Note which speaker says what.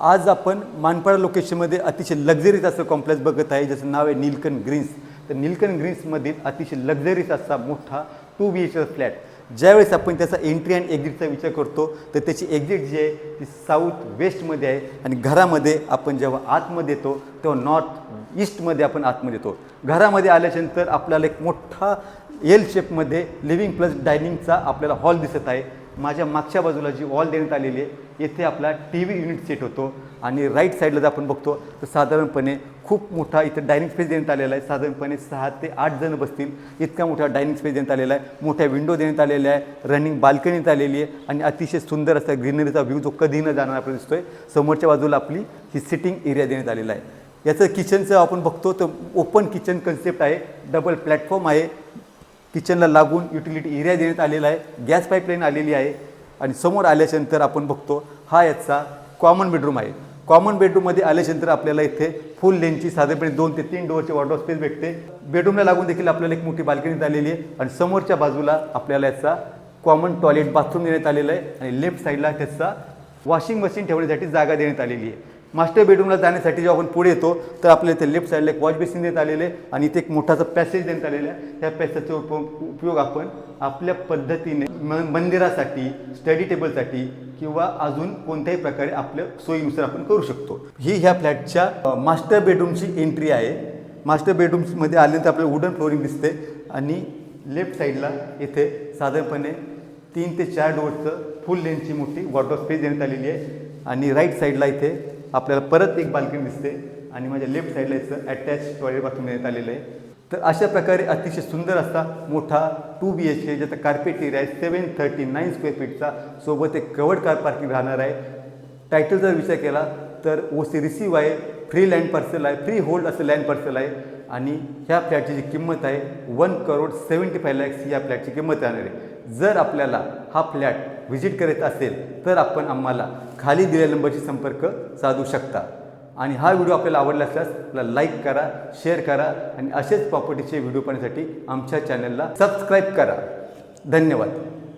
Speaker 1: आज आपण मानपाडा लोकेशनमध्ये अतिशय लक्झरीज असं कॉम्प्लेक्स बघत आहे, ज्याचं नाव आहे नीलकंठ ग्रीन्स। तर नीलकंठ ग्रीन्समधील अतिशय लक्झरीज असा मोठा 2 BHK फ्लॅट। ज्यावेळेस आपण त्याचा एंट्री आणि एक्झिटचा विचार करतो तर त्याची एक्झिट जी आहे ती साऊथ वेस्टमध्ये आहे आणि घरामध्ये आपण जेव्हा आतमध्ये येतो तेव्हा नॉर्थ ईस्टमध्ये आपण आतमध्ये येतो। घरामध्ये आल्यानंतर आपल्याला एक मोठा एल शेपमध्ये लिव्हिंग प्लस डायनिंगचा आपल्याला हॉल दिसत आहे। माझ्या मागच्या बाजूला जी वॉल देण्यात आलेली आहे येथे आपला TV युनिट सेट होतो आणि राईट साईडला जर आपण बघतो तर साधारणपणे खूप मोठा इथे डायनिंग स्पेस देण्यात आलेला आहे। साधारणपणे 6 ते 8 जण बसतील इतका मोठा डायनिंग स्पेस देण्यात आलेला आहे। मोठ्या विंडो देण्यात आलेल्या आहे, रनिंग बाल्कनी देण्यात आलेली आहे आणि अतिशय सुंदर असा ग्रीनरीचा व्ह्यू जो कधी न जाणार आपल्याला दिसतोय। समोरच्या बाजूला आपली ही सिटिंग एरिया देण्यात आलेला आहे। याचं किचनचं आपण बघतो तर ओपन किचन कन्सेप्ट आहे, डबल प्लॅटफॉर्म आहे, किचनला लागून युटिलिटी एरिया देण्यात आलेला आहे, गॅस पाईपलाईन आलेली आहे आणि समोर आल्यानंतर आपण बघतो हा याचा कॉमन बेडरूम आहे। कॉमन बेडरूममध्ये आल्यानंतर आपल्याला इथे फुल लेनची साधारणपणे 2 ते 3 डोअरची वॉर्डरोब स्पेस भेटते। बेडरूमला लागून देखील आपल्याला एक मोठी बाल्कनी आलेली आहे आणि समोरच्या बाजूला आपल्याला याचा कॉमन टॉयलेट बाथरूम देण्यात आलेला आहे आणि लेफ्ट साईडला त्याचा वॉशिंग मशीन ठेवण्यासाठी जागा देण्यात आलेली आहे। मास्टर बेडरूमला जाण्यासाठी जेव्हा आपण पुढे येतो तर आपल्याला इथे लेफ्ट साईडला एक वॉश बेसिन देण्यात आलेले आहे आणि इथे एक मोठासा पॅसेज देण्यात आलेला आहे। त्या पॅसेजचा उपयोग आपण आपल्या पद्धतीने मंदिरासाठी, स्टडी टेबलसाठी किंवा अजून कोणत्याही प्रकारे आपल्या सोयीनुसार आपण करू शकतो। ही ह्या फ्लॅटच्या मास्टर बेडरूमची एंट्री आहे। मास्टर बेडरूममध्ये आल्यानंतर आपल्याला वुडन फ्लोरिंग दिसते आणि लेफ्ट साईडला इथे साधारणपणे 3 ते 4 डोअरचं फुल लेनची मोठी वॉर्डरोब स्पेस देण्यात आलेली आहे आणि राईट साईडला इथे आपल्याला परत एक बाल्कनी दिसते आणि माझ्या लेफ्ट साईडला याचं अटॅच टॉयलेट बाथरूम देण्यात आलेलं आहे। तर अशा प्रकारे अतिशय सुंदर असा मोठा 2 BHK ज्याचा कार्पेट एरिया आहे 739 स्क्वेअर फीटचा, सोबत एक कवर्ड कार पार्किंग राहणार आहे। टायटलचा विचार केला तर OC रिसीव आहे, फ्री लँड पार्सल आहे, फ्री होल्ड असं लँड पार्सल आहे आणि ह्या फ्लॅटची जी किंमत आहे 1,75,00,000 ही या फ्लॅटची किंमत राहणार आहे। जर आपल्याला हा फ्लॅट व्हिजिट करायचा असेल तर आपण आम्हाला खाली दिलेल्या नंबरशी संपर्क साधू शकता आणि हा व्हिडिओ आपल्याला आवडला असल्यास आपल्याला लाईक करा, शेअर करा आणि असेच प्रॉपर्टीचे व्हिडिओ पाहण्यासाठी आमच्या चॅनलला सबस्क्राईब करा। धन्यवाद।